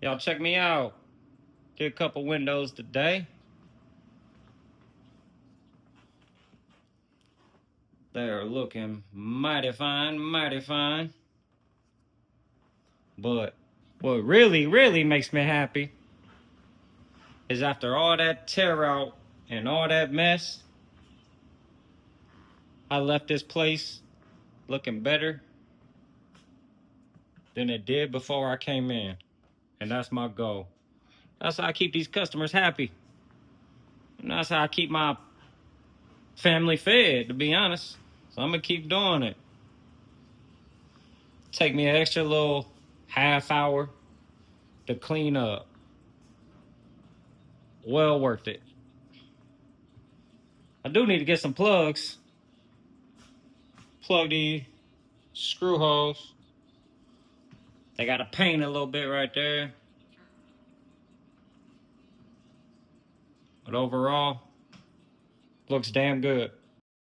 Y'all check me out. Get a couple windows today. They're looking mighty fine, mighty fine. But what really makes me happy is after all that tear out and all that mess, I left this place looking better than it did before I came in. And that's my goal. That's how I keep these customers happy. And that's how I keep my family fed, to be honest. So I'm gonna keep doing it. Take me an extra little half hour to clean up. Well worth it. I do need to get some plugs. Plug these screw holes. They gotta paint a little bit right there. But overall, looks damn good.